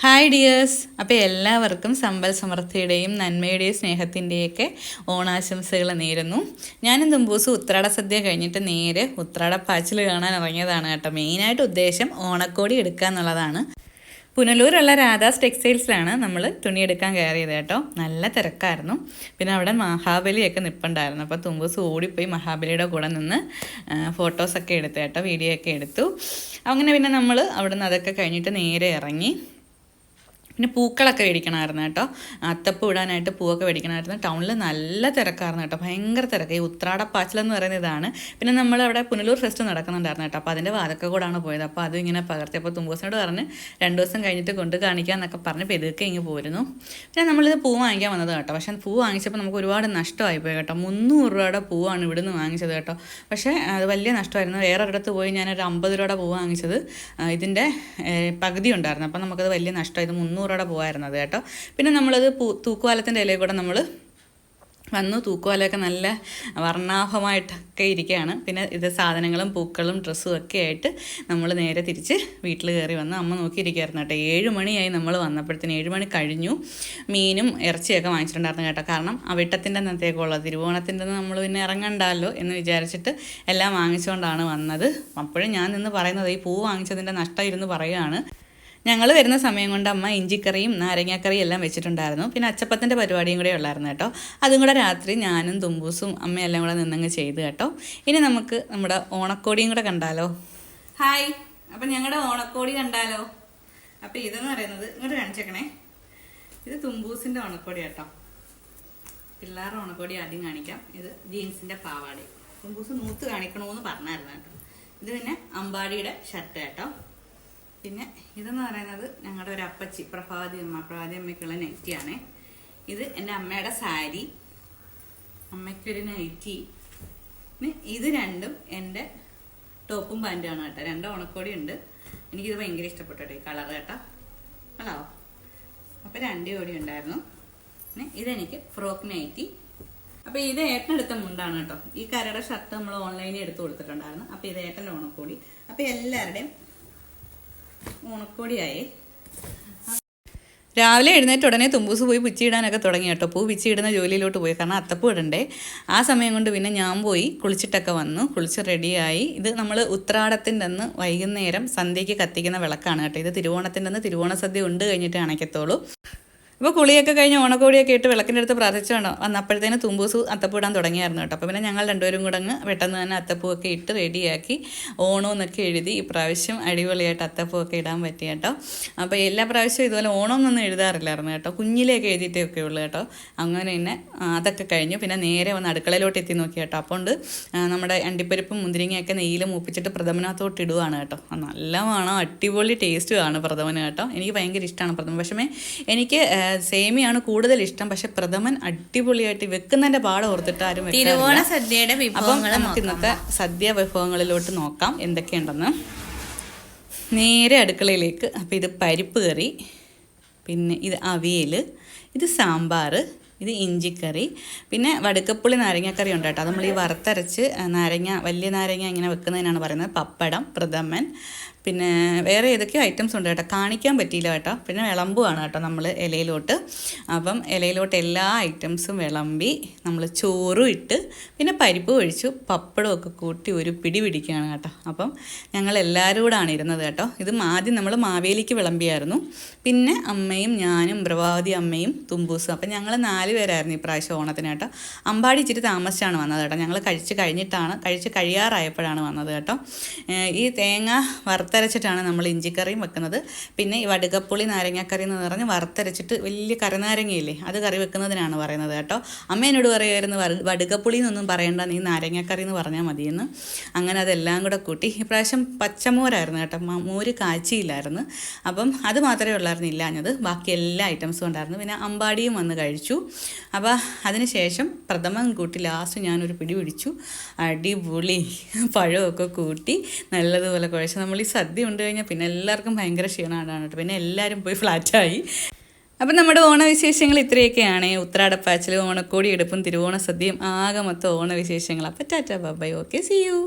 Hi dears. അപ്പോൾ എല്ലാവർക്കും സമ്പൽ സമൃദ്ധിയുടെയും നന്മയുടെയും സ്നേഹത്തിൻ്റെയൊക്കെ ഓണാശംസകൾ നേരുന്നു. ഞാനും തുമ്പൂസും ഉത്രാട സദ്യ കഴിഞ്ഞിട്ട് നേരെ ഉത്രാടപ്പാച്ചിൽ കാണാൻ ഇറങ്ങിയതാണ് കേട്ടോ. മെയിനായിട്ട് ഉദ്ദേശം ഓണക്കോടി എടുക്കുക എന്നുള്ളതാണ്. പുനലൂരുള്ള രാധാസ് ടെക്സ്റ്റൈൽസിലാണ് നമ്മൾ തുണിയെടുക്കാൻ കയറിയത് കേട്ടോ. നല്ല തിരക്കായിരുന്നു. പിന്നെ അവിടെ മഹാബലിയൊക്കെ നിൽപ്പുണ്ടായിരുന്നു. അപ്പോൾ തുമ്പൂസ് ഓടിപ്പോയി മഹാബലിയുടെ കൂടെ നിന്ന് ഫോട്ടോസൊക്കെ എടുത്തു കേട്ടോ, വീഡിയോ ഒക്കെ എടുത്തു. അങ്ങനെ പിന്നെ നമ്മൾ അവിടെ നിന്ന് അതൊക്കെ കഴിഞ്ഞിട്ട് നേരെ ഇറങ്ങി. പിന്നെ പൂക്കളൊക്കെ മേടിക്കണമായിരുന്നു കേട്ടോ. അത്തപ്പൂ ഇടാനായിട്ട് പൂവൊക്കെ മേടിക്കണമായിരുന്നു. ടൗണിൽ നല്ല തിരക്കായിരുന്നു കേട്ടോ, ഭയങ്കര തിരക്ക്. ഈ ഉത്രാടപ്പാച്ചിലെന്ന് പറയുന്ന ഇതാണ്. പിന്നെ നമ്മളവിടെ പുനലൂർ ഫെസ്റ്റ് നടക്കുന്നുണ്ടായിരുന്നു കേട്ടോ. അപ്പോൾ അതിൻ്റെ വാതൊക്കെ കൂടാണ് പോയത്. അപ്പോൾ അതും ഇങ്ങനെ പകർത്തി. അപ്പോൾ തുമ്പൂസിനോട് പറഞ്ഞ് 2 ദിവസം കഴിഞ്ഞിട്ട് കൊണ്ട് കാണിക്കാമെന്നൊക്കെ പറഞ്ഞ് പെതുക്കെ ഇങ്ങ് പോരുന്നു. പിന്നെ നമ്മളിത് പൂ വാങ്ങിക്കാൻ വന്നത് കേട്ടോ. പക്ഷേ പൂ വാങ്ങിച്ചപ്പോൾ നമുക്ക് ഒരുപാട് നഷ്ടമായിപ്പോയി കേട്ടോ. 300 രൂപയുടെ പൂവാണ് ഇവിടുന്ന് വാങ്ങിച്ചത് കേട്ടോ. പക്ഷേ അത് വലിയ നഷ്ടമായിരുന്നു. വേറെ ഒരിടത്ത് പോയി ഞാനൊരു 50 രൂപയുടെ പൂ വാങ്ങിച്ചത് ഇതിൻ്റെ പകുതി ഉണ്ടായിരുന്നു. അപ്പോൾ നമുക്കത് വലിയ നഷ്ടമായത് 300 രൂപയുടെ പൂവായിരുന്നത് കേട്ടോ. പിന്നെ നമ്മളത് തൂക്കുവാലത്തിൻ്റെ ഇലയിൽ കൂടെ നമ്മൾ വന്നു. തൂക്കുവാലയൊക്കെ നല്ല വർണ്ണാഭമായിട്ടൊക്കെ ഇരിക്കുകയാണ്. പിന്നെ ഇത് സാധനങ്ങളും പൂക്കളും ഡ്രസ്സും ഒക്കെ ആയിട്ട് നമ്മൾ നേരെ തിരിച്ച് വീട്ടിൽ കയറി വന്ന് അമ്മ നോക്കിയിരിക്കുകയായിരുന്നു കേട്ടോ. 7 മണിയായി നമ്മൾ വന്നപ്പോഴത്തേന്. 7 മണി കഴിഞ്ഞു. മീനും ഇറച്ചിയൊക്കെ വാങ്ങിച്ചിട്ടുണ്ടായിരുന്നു കേട്ടോ. കാരണം അവിട്ടത്തിൻ്റെ അന്നത്തേക്കുള്ള തിരുവോണത്തിൻ്റെ നമ്മൾ പിന്നെ ഇറങ്ങണ്ടല്ലോ എന്ന് വിചാരിച്ചിട്ട് എല്ലാം വാങ്ങിച്ചുകൊണ്ടാണ് വന്നത്. അപ്പോഴും ഞാൻ നിന്ന് പറയുന്നത് ഈ പൂ വാങ്ങിച്ചതിൻ്റെ നഷ്ടം ഇരുന്ന് പറയുകയാണ്. ഞങ്ങൾ വരുന്ന സമയം കൊണ്ട് അമ്മ ഇഞ്ചിക്കറിയും നാരങ്ങാക്കറിയും എല്ലാം വെച്ചിട്ടുണ്ടായിരുന്നു. പിന്നെ അച്ചപ്പത്തിൻ്റെ പരിപാടിയും കൂടെ ഉള്ളായിരുന്നു കേട്ടോ. അതും കൂടെ രാത്രി ഞാനും തുമ്പൂസും അമ്മയെല്ലാം കൂടെ നിന്നങ്ങ് ചെയ്ത് കേട്ടോ. ഇനി നമുക്ക് നമ്മുടെ ഓണക്കോടിയും കൂടെ കണ്ടാലോ. ഹായ്. അപ്പം ഞങ്ങളുടെ ഓണക്കോടി കണ്ടാലോ. അപ്പം ഇതെന്ന് പറയുന്നത് ഇങ്ങോട്ട് കാണിച്ചേക്കണേ. ഇത് തുമ്പൂസിൻ്റെ ഓണക്കോടി കേട്ടോ. പിള്ളേരുടെ ഓണക്കോടി ആദ്യം കാണിക്കാം. ഇത് ജീൻസിൻ്റെ പാവാടി. തുമ്പൂസ് നൂത്ത് കാണിക്കണമെന്ന് പറഞ്ഞായിരുന്നു കേട്ടോ. ഇത് പിന്നെ അമ്പാടിയുടെ ഷർട്ട് കേട്ടോ. പിന്നെ ഇതെന്ന് പറയുന്നത് ഞങ്ങളുടെ ഒരു അപ്പച്ചി പ്രഭാതി അമ്മയ്ക്കുള്ള നൈറ്റിയാണേ. ഇത് എൻ്റെ അമ്മയുടെ സാരി, അമ്മയ്ക്കൊരു നൈറ്റി. പിന്നെ ഇത് രണ്ടും എൻ്റെ ടോപ്പും പാൻറ്റുമാണ് കേട്ടോ. 2 ഓണക്കോടി ഉണ്ട്. എനിക്കിത് ഭയങ്കര ഇഷ്ടപ്പെട്ടു കേട്ടോ, ഈ കളർ കേട്ടോ. ഹലോ. അപ്പോൾ 2 കോടി ഉണ്ടായിരുന്നു. പിന്നെ ഇതെനിക്ക് ഫ്രോക്ക് നൈറ്റി. അപ്പോൾ ഇത് ഏട്ടനെടുത്ത മുണ്ടാണ് കേട്ടോ. ഈ കരയുടെ ഷർട്ട് നമ്മൾ ഓൺലൈനിൽ എടുത്ത് കൊടുത്തിട്ടുണ്ടായിരുന്നു. അപ്പോൾ ഇത് ഏട്ടൻ്റെ ഓണക്കോടി. അപ്പോൾ എല്ലാവരുടെയും ഓണക്കോടിയായി. രാവിലെ എഴുന്നേറ്റ് ഉടനെ തുമ്പൂസ് പോയി പിച്ചിയിടാനൊക്കെ തുടങ്ങി കേട്ടോ. പൂ പിച്ചിയിടുന്ന ജോലിയിലോട്ട് പോയി. കാരണം അത്തപ്പൂ ഇടണ്ടേ. ആ സമയം കൊണ്ട് പിന്നെ ഞാൻ പോയി കുളിച്ചിട്ടൊക്കെ വന്നു. കുളിച്ച് റെഡിയായി. ഇത് നമ്മൾ ഉത്രാടത്തിൻ്റെ അന്ന് വൈകുന്നേരം സന്ധ്യയ്ക്ക് കത്തിക്കുന്ന വിളക്കാണ് കേട്ടോ. ഇത് തിരുവോണത്തിൻ്റെ അന്ന് തിരുവോണ സദ്യ ഉണ്ട് കഴിഞ്ഞിട്ട് അണയ്ക്കത്തുള്ളൂ. ഇപ്പോൾ കുളിയൊക്കെ കഴിഞ്ഞ് ഓണക്കോടിയൊക്കെ ഇട്ട് വിളക്കിൻ്റെ അടുത്ത് പ്രാർത്ഥിച്ചാണോ വന്നപ്പോഴത്തേന് തുമ്പൂസ് അത്തപ്പൂ ഇടാൻ തുടങ്ങിയായിരുന്നു കേട്ടോ. അപ്പോൾ പിന്നെ ഞങ്ങൾ 2 പേരും കൂടെ അങ്ങ് പെട്ടെന്ന് തന്നെ അത്തപ്പൂവൊക്കെ ഇട്ട് റെഡിയാക്കി ഓണമെന്നൊക്കെ എഴുതി. ഈ പ്രാവശ്യം അടിപൊളിയായിട്ട് അത്തപ്പൂവൊക്കെ ഇടാൻ പറ്റി കേട്ടോ. അപ്പോൾ എല്ലാ പ്രാവശ്യവും ഇതുപോലെ ഓണമെന്നൊന്നും എഴുതാറില്ലായിരുന്നു കേട്ടോ. കുഞ്ഞിലേക്ക് എഴുതിയിട്ടൊക്കെ ഉള്ളൂ കേട്ടോ. അങ്ങനെ പിന്നെ അതൊക്കെ കഴിഞ്ഞു. പിന്നെ നേരെ വന്ന് അടുക്കളയിലോട്ട് എത്തി നോക്കി കേട്ടോ. അപ്പോൾ നമ്മുടെ അണ്ടിപ്പരിപ്പും മുന്തിരിങ്ങയൊക്കെ നെയ്യിൽ മൂപ്പിച്ചിട്ട് പ്രഥമനകത്തോട്ട് ഇടുവാണ് കേട്ടോ. നല്ല വേണം, അടിപൊളി ടേസ്റ്റുമാണ് പ്രഥമന് കേട്ടോ. എനിക്ക് ഭയങ്കര ഇഷ്ടമാണ് പ്രഥമൻ. പക്ഷേ എനിക്ക് സേമിയാണ് കൂടുതൽ ഇഷ്ടം. പക്ഷെ പ്രഥമൻ അടിപൊളിയായിട്ട് വെക്കുന്നതിന്റെ പാട് ഓർത്തിട്ട് ആരും തിരുവോണ സദ്യയുടെ വിഭവങ്ങൾ. നമുക്ക് ഇന്നത്തെ സദ്യ വിഭവങ്ങളിലോട്ട് നോക്കാം എന്തൊക്കെയുണ്ടെന്ന്. നേരെ അടുക്കളയിലേക്ക്. അപ്പോൾ ഇത് പരിപ്പ് കറി, പിന്നെ ഇത് അവിയൽ, ഇത് സാമ്പാർ, ഇത് ഇഞ്ചിക്കറി, പിന്നെ വടുക്കപ്പുളി നാരങ്ങാക്കറി ഉണ്ട് കേട്ടോ. അത് നമ്മൾ ഈ വറുത്തരച്ച് വലിയ നാരങ്ങ ഇങ്ങനെ വെക്കുന്നതിനാണ് പറയുന്നത്. പപ്പടം, പ്രഥമൻ, പിന്നെ വേറെ ഏതൊക്കെയോ ഐറ്റംസ് ഉണ്ട് കേട്ടോ. കാണിക്കാൻ പറ്റിയില്ല കേട്ടോ. പിന്നെ വിളമ്പുവാണ് കേട്ടോ നമ്മൾ ഇലയിലോട്ട്. അപ്പം ഇലയിലോട്ട് എല്ലാ ഐറ്റംസും വിളമ്പി നമ്മൾ ചോറും ഇട്ട് പിന്നെ പരിപ്പ് ഒഴിച്ചു പപ്പടമൊക്കെ കൂട്ടി ഒരു പിടി പിടിക്കുകയാണ് കേട്ടോ. അപ്പം ഞങ്ങൾ എല്ലാവരും കൂടാണ് ഇരുന്നത് കേട്ടോ. ഇത് ആദ്യം നമ്മൾ മാവേലിക്ക് വിളമ്പിയായിരുന്നു. പിന്നെ അമ്മയും ഞാനും പ്രഭാവതി അമ്മയും തുമ്പൂസും. അപ്പം ഞങ്ങൾ 4 പേരായിരുന്നു ഈ പ്രാവശ്യം ഓണത്തിന് കേട്ടോ. അമ്പാടി ഇച്ചിരി താമസിച്ചാണ് വന്നത് കേട്ടോ. ഞങ്ങൾ കഴിച്ച് കഴിയാറായപ്പോഴാണ് വന്നത് കേട്ടോ. ഈ തേങ്ങ വറുത്തരച്ചിട്ടാണ് നമ്മൾ ഇഞ്ചിക്കറിയും വെക്കുന്നത്. പിന്നെ ഈ വടുകപ്പുളി നാരങ്ങാക്കറി എന്ന് പറഞ്ഞ് വറുത്തരച്ചിട്ട് വലിയ കരനാരങ്ങയില്ലേ, അത് കറി വെക്കുന്നതിനാണ് പറയുന്നത് കേട്ടോ. അമ്മ എന്നോട് പറയുമായിരുന്നു വടുകപ്പുളി എന്നൊന്നും പറയണ്ട, നീ നാരങ്ങാക്കറി എന്ന് പറഞ്ഞാൽ മതിയെന്ന്. അങ്ങനെ അതെല്ലാം കൂടെ കൂട്ടി. ഇപ്രാവശ്യം പച്ചമോരായിരുന്നു കേട്ടോ. മോര് കാച്ചിയില്ലായിരുന്നു. അപ്പം അത് മാത്രമേ ഉള്ളായിരുന്നു ഇല്ലാഞ്ഞത്. ബാക്കി എല്ലാ ഐറ്റംസും ഉണ്ടായിരുന്നു. പിന്നെ അമ്പാടിയും വന്ന് കഴിച്ചു. അപ്പോൾ അതിന് ശേഷം പ്രഥമൻ കൂട്ടി ലാസ്റ്റ് ഞാനൊരു പിടി പിടിച്ചു. അടിപൊളി പഴമൊക്കെ കൂട്ടി നല്ലതുപോലെ കുഴച്ച്. നമ്മൾ ഈ സദ്യ ഉണ്ട് കഴിഞ്ഞാൽ പിന്നെ എല്ലാവർക്കും ഭയങ്കര ക്ഷീണമാണ് കേട്ടോ. പിന്നെ എല്ലാവരും പോയി ഫ്ലാറ്റായി. അപ്പം നമ്മുടെ ഓണവിശേഷങ്ങൾ ഇത്രയൊക്കെയാണ്. ഉത്രാടപ്പാച്ചിലും ഓണക്കോടി എടുപ്പും തിരുവോണ സദ്യയും ആകെ മൊത്തം ഓണവിശേഷങ്ങൾ. അപ്പം tata bye. Okay, see U.